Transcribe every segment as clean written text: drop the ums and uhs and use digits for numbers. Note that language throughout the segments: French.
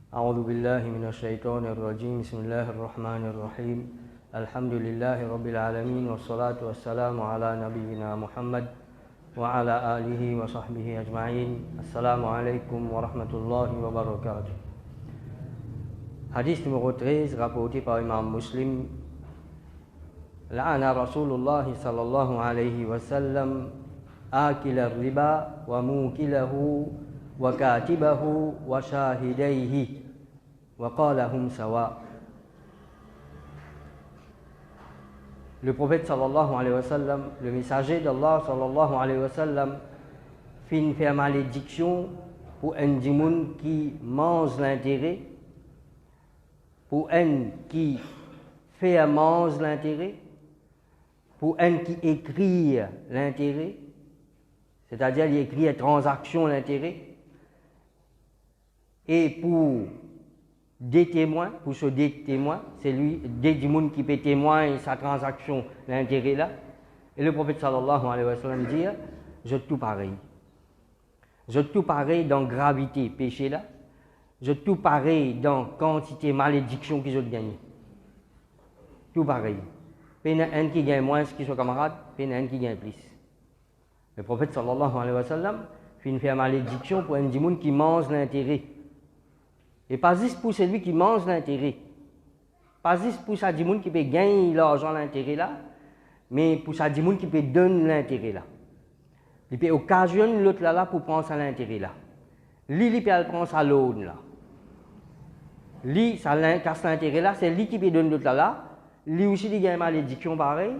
أعوذ بالله من الشيطان الرجيم بسم الله الرحمن الرحيم الحمد لله رب العالمين والصلاة والسلام على نبينا محمد وعلى آله وصحبه أجمعين السلام عليكم ورحمة الله وبركاته. Hadith numéro 13 rapporté par Imam Muslim. La'ana Rasulullah sallallahu alayhi wa sallam akil al-riba wa mukilahu wa katibahu wa shahidayhi wa qala hum sawa. Le prophète sallallahu alayhi wa sallam, le messager d'Allah sallallahu alayhi wa sallam, fin faire malédiction pour un djimoun qui mange l'intérêt, pour un qui fait mange l'intérêt, pour un qui écrit l'intérêt, c'est-à-dire il écrit la transaction l'intérêt, et pour des témoins, pour ce des témoins, c'est lui, des gens qui peut témoigner sa transaction l'intérêt là, et le prophète sallallahu alayhi wa sallam dit, je tout pareil. Je tout pareil dans gravité péché là, je tout pareil dans quantité malédiction que je gagne. Tout pareil. Il y a un qui gagne moins que son camarade, il y a un qui gagne plus. Le prophète sallallahu alayhi wa sallam fait une malédiction pour un djimoun qui mange l'intérêt. Et pas juste pour celui qui mange l'intérêt. Pas juste pour ça djimoun qui peut gagner l'argent l'intérêt là, mais pour ça djimoun qui peut donner l'intérêt là. Il peut occasionner l'autre là pour prendre ça l'intérêt là. Lui, il peut prendre ça l'autre là. Lui, ça casse l'intérêt là, c'est lui qui peut donner l'autre là. Lui aussi, il a une malédiction pareil.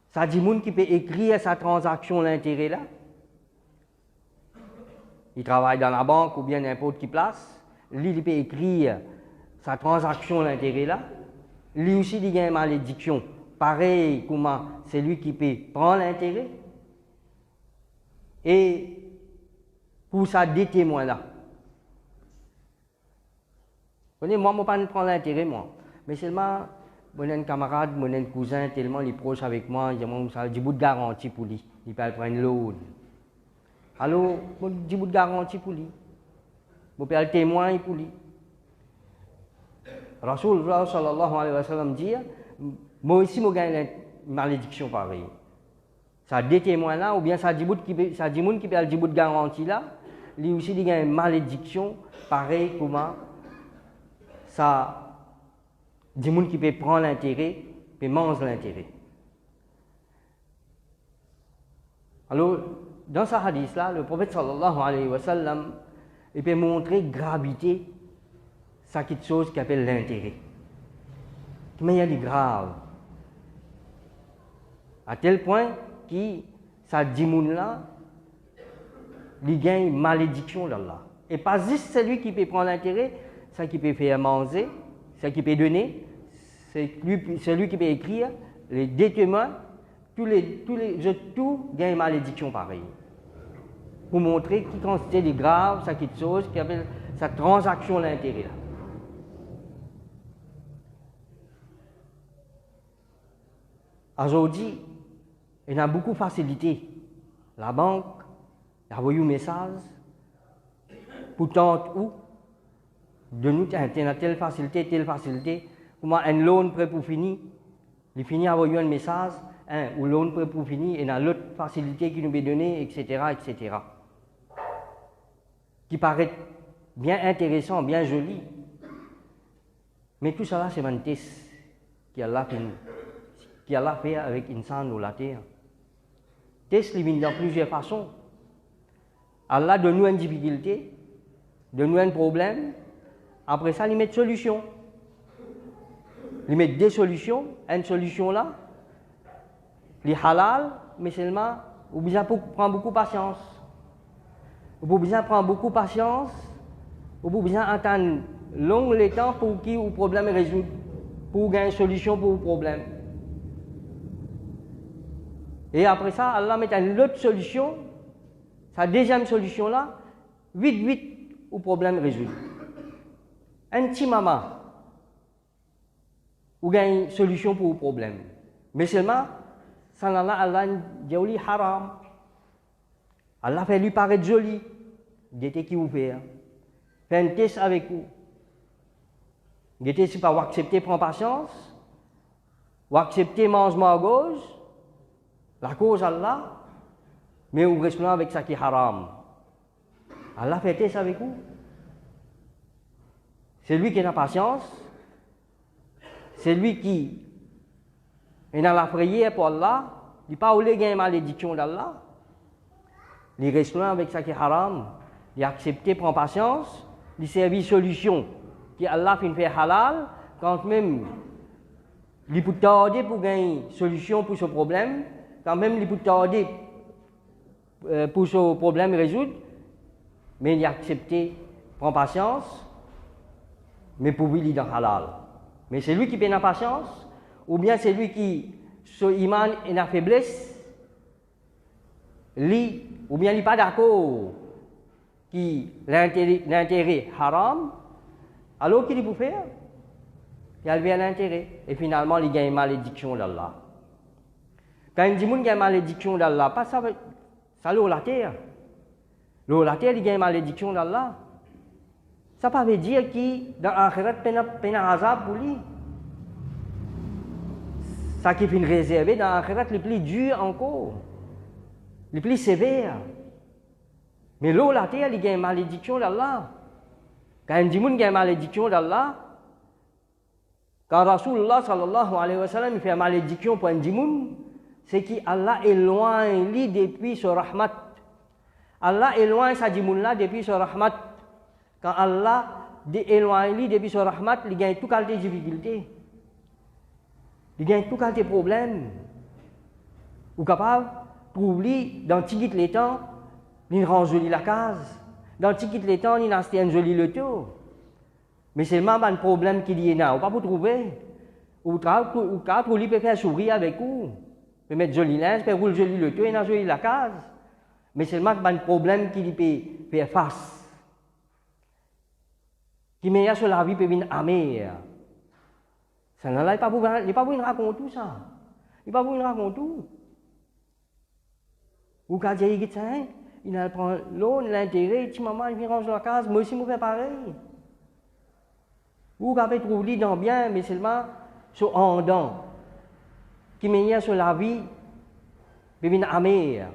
Ça dit moun qui peut écrire sa transaction l'intérêt là. Il travaille dans la banque ou bien n'importe qui place. Lui, il peut écrire sa transaction l'intérêt là. Lui aussi, il a une malédiction. Pareil, comment c'est lui qui peut prendre l'intérêt. Et pour ça, des témoins là. Moi, je ne prends pas l'intérêt, moi. Mais seulement, mon camarade, mon cousin, tellement il est proche avec moi, j'ai bout de garantie pour lui. Il peut prendre l'autre. Alors, j'ai bout de garantie pour lui. Je peux le témoin pour lui. Rasulullah sallallahu alayhi wa sallam dit, moi aussi, je gagne une malédiction pareille. Ça des témoins là, ou bien ça dit qui peut le bout de garantie là, lui aussi, il gagne une malédiction pareille comment ça. Des gens qui peuvent prendre l'intérêt, et manger l'intérêt. Alors, dans ce hadith-là, le prophète sallallahu alayhi wa sallam, il peut montrer gravité, ça quelque chose qu'il appelle l'intérêt. Mais il y a du grave. À tel point que ça dit là, il gagne une malédiction d'Allah. Et pas juste celui qui peut prendre l'intérêt, ça qui peut faire manger, ça qui peut donner, c'est celui qui peut écrire, les deux témoins, tout gagne malédiction pareille. Pour montrer qui constitue des graves, ça quelque chose qui appelle sa transaction l'intérêt là. Aujourd'hui, il y a beaucoup de facilité. La banque a envoyé un message pour tenter où de nous, il y a telle facilité. Comment un loan prêt pour finir, il finit à envoyer un message, ou loan prêt pour finir, et dans l'autre facilité qui nous est donnée, etc. Qui paraît bien intéressant, bien joli. Mais tout cela, c'est un test qu'Allah fait avec Insan ou la terre. Test il vient dans plusieurs façons. Allah donne nous une difficulté, donne nous un problème, après ça, il met une solution. Il met des solutions, une solution là, les halal, mais seulement, vous besoin prendre beaucoup de patience. Vous besoin prendre beaucoup de patience, vous besoin attendre long le temps pour que le problème est résolu, pour gagner une solution pour le problème. Et après ça, Allah met une autre solution, sa deuxième solution là, vite, le problème est résolu. Un petit maman, ou gagne une solution pour le problème. Mais seulement, sans Allah dit haram. Allah fait lui paraître joli. D'été qui vous fait. fait un test avec vous. Vous êtes si pas vous accepter, prendre patience, vous accepter mangement à gauche, la cause Allah, mais vous restez avec ça qui est haram. Allah fait un test avec vous. C'est lui qui a la patience, c'est lui qui est dans la prière pour Allah, il n'a pas voulu gagner malédiction d'Allah. Il reste loin avec ça qui est haram, il a accepté, prend patience, il servit solution qui Allah fait halal, quand même il peut tarder pour gagner solution pour ce problème, quand même il peut tarder pour ce problème résoudre, mais il a accepté, prend patience, mais pour lui il est dans halal. Mais c'est lui qui paie la patience, ou bien c'est lui qui, son iman est la faiblesse, lui, ou bien il n'est pas d'accord qui l'intérêt haram, alors qu'il peut faire, il a levé l'intérêt, et finalement il gagne une malédiction d'Allah. Quand il dit qu'il gagne une malédiction d'Allah, pas ça, ça l'eau la terre. L'eau la terre, il gagne une malédiction d'Allah. Ça ne veut pas dire que dans l'akhirat, il y a un azab pour lui. Ça qui est réservé dans l'akhirat, le plus dur encore, le plus sévère. Mais l'eau, la terre, il y a une malédiction d'Allah. Quand un dimoun a une malédiction d'Allah, quand Rasulullah sallallahu alayhi wa sallam il fait une malédiction pour un dimoun, c'est qu'Allah éloigne lui depuis ce rahmat. Allah éloigne sa dimoun là depuis ce rahmat. Quand Allah éloigne lui depuis ce rahmat, il gagne toute qualité de difficulté. Il gagne toute qualité de problème. Ou capable, pour lui, dans Tigit les temps, il rend joli la case. Dans Tigit les temps, il a un joli le tout. Mais c'est même un problème qu'il y a là. On ne peut pas trouver. Ou pour lui, peut faire sourire avec vous. Peut mettre joli linge, peut rouler joli le tout, il a joli la case. Mais c'est même un problème qu'il peut faire face. Qui meilleur sur la vie peut venir amère. Ça n'a pas pour raconter tout ça. Il pas pour raconter tout. Ou quand il dit ça, il prend l'eau, l'intérêt, il dit maman, il vient ranger la case, moi aussi, je fais pareil. Ou quand il trouve dans bien, mais seulement sur en dents. Qui meilleur sur la vie peut venir amère.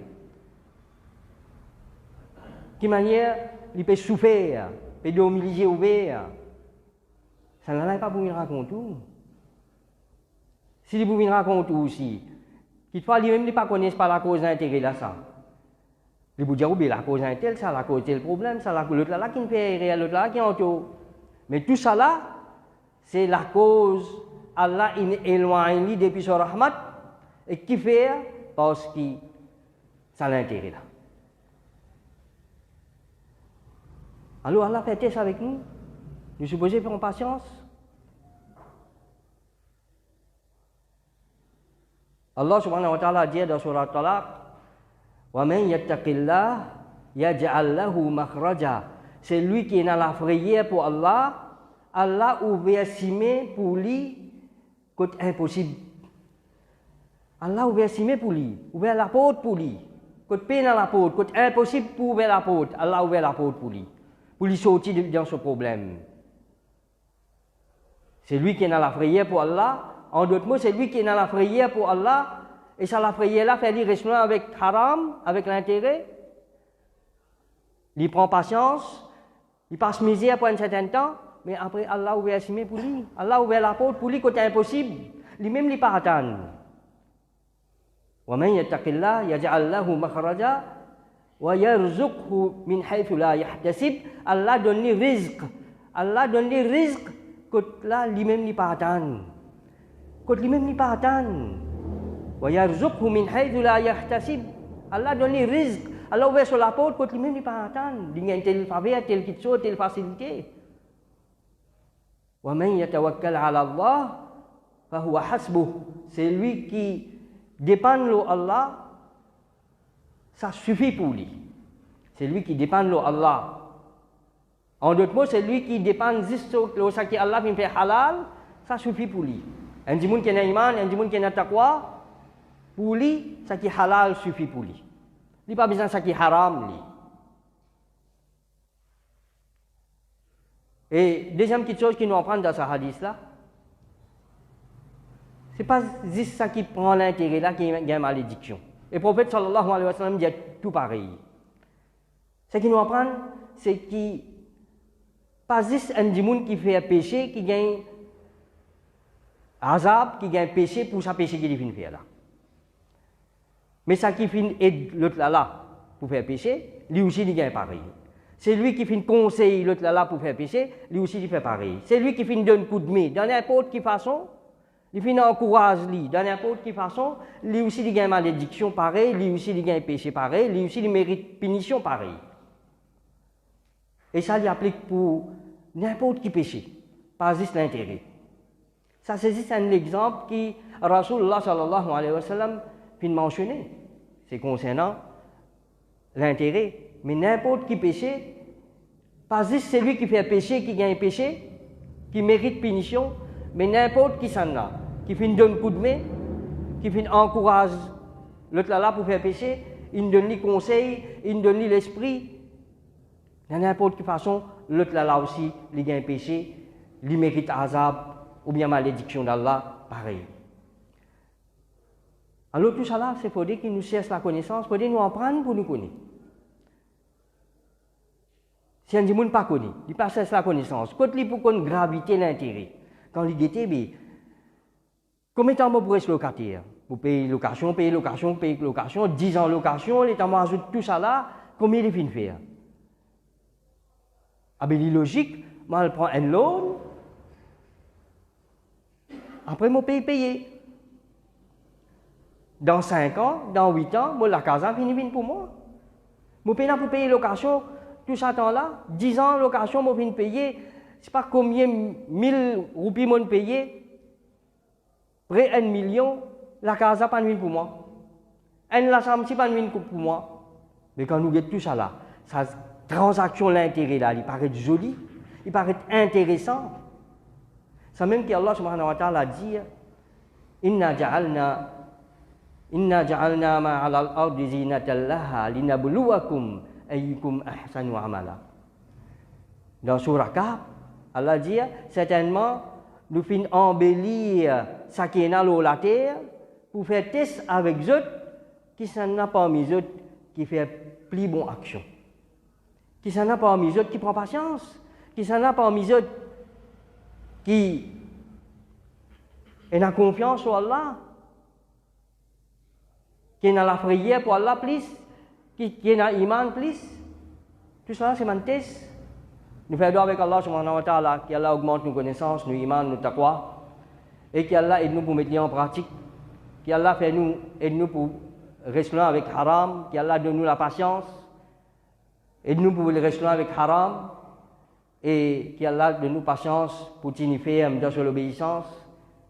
Qui manière, il peut souffrir. Et de humilier ouvert, ça n'en a pas pour me raconter tout. Si vous me raconter tout aussi, quelquefois, lui-même ne pas connaissent pas la cause d'intérêt là ça. Il vous dire, oui, la cause d'intérêt, ça, la cause tel problème, ça, l'autre là qui me fait rire, l'autre là qui en tout. Mais tout ça là, c'est la cause, Allah éloigne lui depuis son rahmat, et qui fait parce que ça l'intérêt là. Alors Allah fait test avec nous. Nous supposons faire patience. Allah subhanahu wa ta'ala dit dans Surah Talaq, wa man yattaqillah yaj'al lahu makhraja. C'est lui qui est dans la prière pour Allah. Allah ouvre simé pour lui côté impossible. Allah ouvre simé pour lui, ouvre la porte pour lui. Côté peine dans la porte, côté impossible pour ouvrir la porte. Allah ouvre la porte pour lui. Pour lui sortir dans ce problème. C'est lui qui est dans la prière pour Allah. En d'autres mots, c'est lui qui est dans la prière pour Allah. Et ça, la prière là, fait lui rester avec haram, avec l'intérêt. Il prend patience. Il passe misère pour un certain temps. Mais après, Allah ouvre la chemin pour lui. Allah ouvre la porte pour lui côté impossible. Lui-même, il ne pas attendre. وَمَنْ يَتَّقِ اللَّهَ يَجْعَلْ لَهُ مَخْرَجًا وَيَرْزُقْهُ مِنْ حَيْثُ لَا يَحْتَسِبْ. Allah donne les rizq. Allah donne les rizq. Côté là, lui-même n'est pas attendre. Côté lui-même n'est pas attendre. وَيَرْزُقْهُ مِنْ حَيْثُ لَا يَحْتَسِبْ. Allah donne les rizq. Allah ouvre sur la porte, côté lui-même n'est pas attendre. Il y a une telle faveur, telle qui saute, telle facilité. وَمَنْ يَتَوَكَّلْ عَلَى اللَّهِ فَهُوَ حَسْبُهُ. C'est lui qui dépend de Allah. Ça suffit pour lui. C'est lui qui dépend de Allah. En d'autres mots, c'est lui qui dépend juste de ce que Allah fait halal. Ça suffit pour lui. Un dimoun qui a iman, un dimoun qui a taqwa, pour lui, ce qui est halal suffit pour lui. Il n'a pas besoin de ce qui est haram. Lui. Et deuxième petite chose qui nous apprend dans ce hadith-là, ce n'est pas juste ça qui prend l'intérêt là, qui est une malédiction. Et le prophète sallallahu alayhi wa sallam dit tout pareil. Ce qui nous apprend, c'est qu'il pas juste un monde qui fait un péché, qui gagne azab, qui gagne péché pour sa péché qu'il vient faire là. Mais ça qui fait aide l'autre là pour faire péché, lui aussi il gagne pareil. C'est lui qui fait conseil l'autre là pour faire péché, lui aussi il fait pareil. C'est lui qui fait donne coup de main, dans n'importe quelle façon, il fait encourage lui, dans n'importe quelle façon, lui aussi il gagne malédiction pareil, lui aussi il gagne péché pareil, lui aussi il mérite punition pareil. Et ça lui applique pour n'importe qui péché, pas juste l'intérêt. Ça c'est juste un exemple qui Rasulullah sallallahu alayhi wa sallam fin mentionné. C'est concernant l'intérêt. Mais n'importe qui péché, pas juste celui qui fait péché, qui gagne péché, qui mérite punition, mais n'importe qui s'en a, qui fait donne coup de main, qui fait encourage l'autre là pour faire péché, il donne les conseils, il donne l'esprit. De n'importe quelle façon, l'autre là aussi, il gagne péché, il mérite azab ou bien malédiction d'Allah, pareil. Alors tout ça là, c'est pour dire qu'il nous cherche la connaissance, pour dire nous apprendre pour nous connaître. Si on dit qu'on ne pas connaît, il pas cherche la connaissance. Quand il pour qu'on gravité l'intérêt, quand il dit combien de temps pour rester locataire, pour payer location, 10 ans location, les temps ajoute tout ça là, combien il finit faire? Ah ben, il est logique, moi, je prends un loan, après, je paye. Dans 5 ans, dans 8 ans, moi, la casa finit pour moi. Je paye pour payer location, tout ça temps-là, 10 ans location, je finis payer, je sais pas combien, 1000 roupies, je payer, près 1 million, la casa pas pour moi. La chambre, pas pour moi. Mais quand nous regardons tout ça là, ça transaction l'intérêt là, il paraît joli, il paraît intéressant. C'est même qu'Allah subhanahu wa ta'ala dit Inna ja'alna ma'ala al-ardi zinatan laha linabluwakum ayyukum ahsanu amala. Dans surah Kahf, Allah dit certainement nous fin embellir ça qui est dans la terre pour faire test avec eux qui s'en a parmi eux qui fait plus bonne action. Qui s'en a parmi eux qui prend patience, qui s'en a parmi eux qui a confiance en Allah, qui a la prière pour Allah plus, qui a l'iman plus. Tout ça, c'est mon test. Nous faisons avec Allah subhanahu wa ta'ala, qu'Allah augmente nos connaissances, nos iman, nos taqwa, et qu'Allah aide nous pour mettre en pratique, qu'Allah aide nous pour rester avec haram, qu'Allah donne nous la patience, aide-nous pour le rester avec haram, et qu'Allah donne nous patience pour t'initier dans l'obéissance,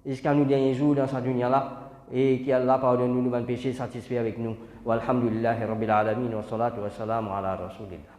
jusqu'à nous derniers jours dans sa dunya là, et qu'Allah pardonne nous nos péchés, satisfait avec nous. Walhamdulillahi rabbil alamin, wa salatu wa salam ala rasulillah.